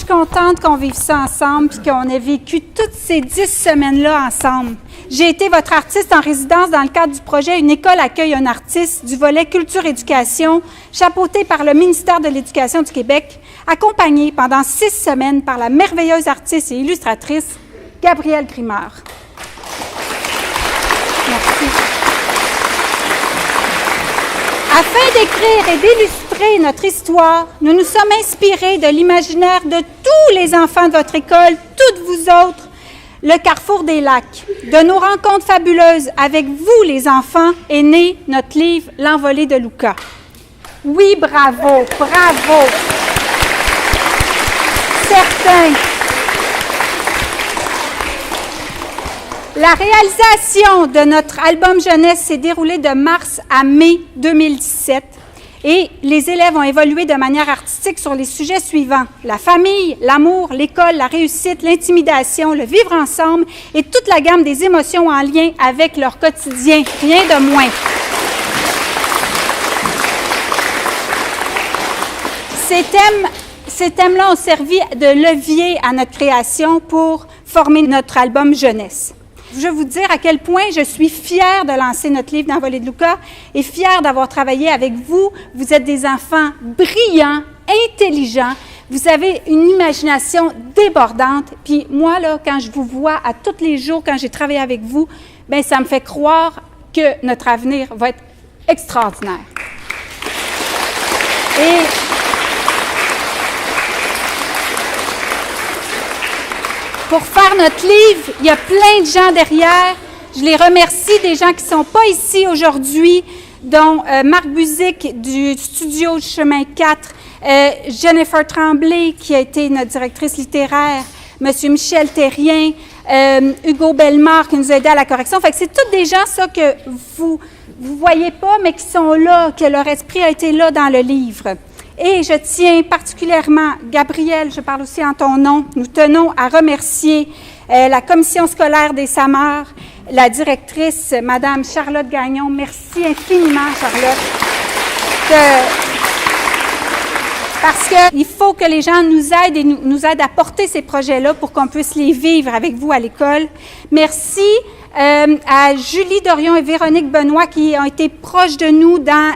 contente qu'on vive ça ensemble et qu'on ait vécu toutes ces 10 semaines-là ensemble. J'ai été votre artiste en résidence dans le cadre du projet « Une école accueille un artiste » du volet Culture-Éducation, chapeauté par le ministère de l'Éducation du Québec, accompagnée pendant 6 semaines par la merveilleuse artiste et illustratrice Gabrielle Grimard. Merci. Afin d'écrire et d'illustrer notre histoire, nous nous sommes inspirés de l'imaginaire de tous les enfants de votre école, toutes vous autres, le Carrefour des Lacs. De nos rencontres fabuleuses avec vous, les enfants, est né notre livre « L'envolée de Luca ». Oui, bravo, bravo! Certains. La réalisation de notre album jeunesse s'est déroulée de mars à mai 2017 et les élèves ont évolué de manière artistique sur les sujets suivants: la famille, l'amour, l'école, la réussite, l'intimidation, le vivre ensemble et toute la gamme des émotions en lien avec leur quotidien, rien de moins. Ces thèmes-là ont servi de levier à notre création pour former notre album jeunesse. Je veux vous dire à quel point je suis fière de lancer notre livre L'envolée de Luca et fière d'avoir travaillé avec vous. Vous êtes des enfants brillants, intelligents, vous avez une imagination débordante. Puis moi, là, quand je vous vois à tous les jours, quand j'ai travaillé avec vous, bien, ça me fait croire que notre avenir va être extraordinaire. Et pour faire notre livre, il y a plein de gens derrière. Je les remercie, des gens qui ne sont pas ici aujourd'hui, dont Marc Buzik du studio Chemin 4, Jennifer Tremblay, qui a été notre directrice littéraire, M. Michel Terrien, Hugo Bellemare, qui nous a aidés à la correction. Fait que c'est tous des gens, ça, que vous voyez pas, mais qui sont là, que leur esprit a été là dans le livre. Et je tiens particulièrement, Gabrielle, je parle aussi en ton nom, nous tenons à remercier la commission scolaire des Samars, la directrice, Mme Charlotte Gagnon. Merci infiniment, Charlotte. Parce qu'il faut que les gens nous aident et nous aident à porter ces projets-là pour qu'on puisse les vivre avec vous à l'école. Merci à Julie Dorion et Véronique Benoît qui ont été proches de nous dans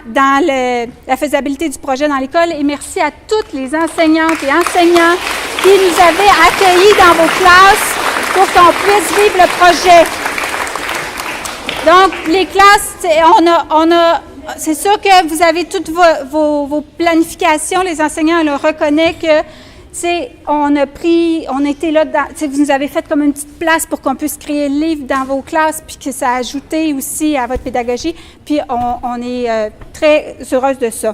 la faisabilité du projet dans l'école. Et merci à toutes les enseignantes et enseignants qui nous avaient accueillis dans vos classes pour qu'on puisse vivre le projet. Donc, les classes, c'est sûr que vous avez toutes vos planifications. Les enseignants, on le reconnaît que, on était là, vous nous avez fait comme une petite place pour qu'on puisse créer le livre dans vos classes, puis que ça a ajouté aussi à votre pédagogie. Puis, on est très heureuse de ça.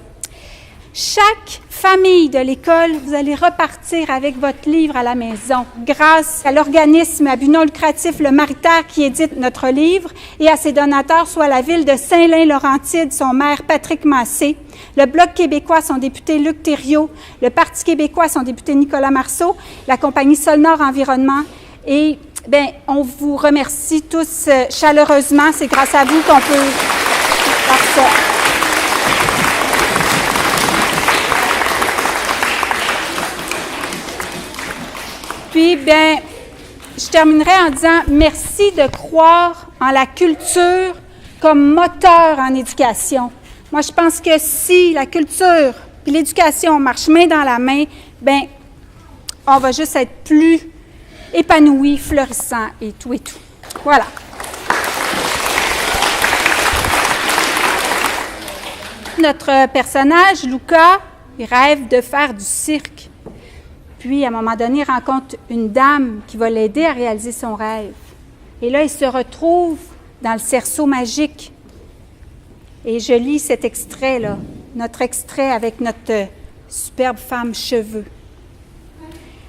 Chaque famille de l'école, vous allez repartir avec votre livre à la maison grâce à l'organisme à but non lucratif Le Maritaire qui édite notre livre et à ses donateurs, soit la ville de Saint-Lin-Laurentide, son maire Patrick Massé, le Bloc québécois, son député Luc Thériault, le Parti québécois, son député Nicolas Marceau, la compagnie Solnord Environnement. Et bien, on vous remercie tous chaleureusement. C'est grâce à vous qu'on peut faire ça. Puis, bien, je terminerai en disant merci de croire en la culture comme moteur en éducation. Moi, je pense que si la culture et l'éducation marchent main dans la main, bien, on va juste être plus épanoui, florissant et tout et tout. Voilà. Notre personnage, Luca, il rêve de faire du cirque. Puis, à un moment donné, il rencontre une dame qui va l'aider à réaliser son rêve. Et là, il se retrouve dans le cerceau magique. Et je lis cet extrait-là, notre extrait avec notre superbe femme cheveux.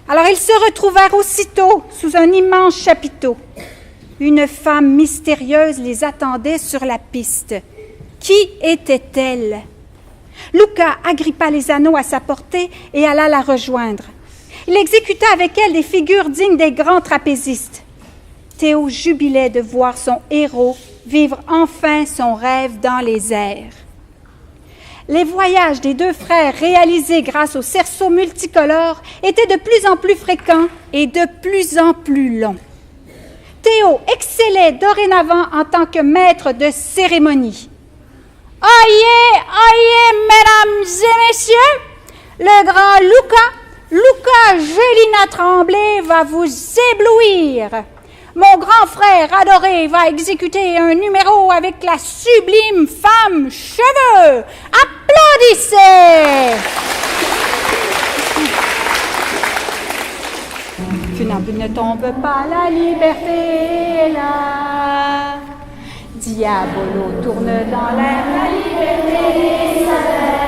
Alors, ils se retrouvèrent aussitôt sous un immense chapiteau. Une femme mystérieuse les attendait sur la piste. Qui était-elle? Luca agrippa les anneaux à sa portée et alla la rejoindre. Il exécuta avec elle des figures dignes des grands trapézistes. Théo jubilait de voir son héros vivre enfin son rêve dans les airs. Les voyages des deux frères réalisés grâce au cerceau multicolore étaient de plus en plus fréquents et de plus en plus longs. Théo excellait dorénavant en tant que maître de cérémonie. « Oyez, mesdames et messieurs, le grand Luca Gélina Tremblay va vous éblouir. Mon grand frère adoré va exécuter un numéro avec la sublime femme cheveux. Applaudissez! » Funambule ne tombe pas, la liberté est là. Diabolo tourne dans l'air, la liberté s'avère.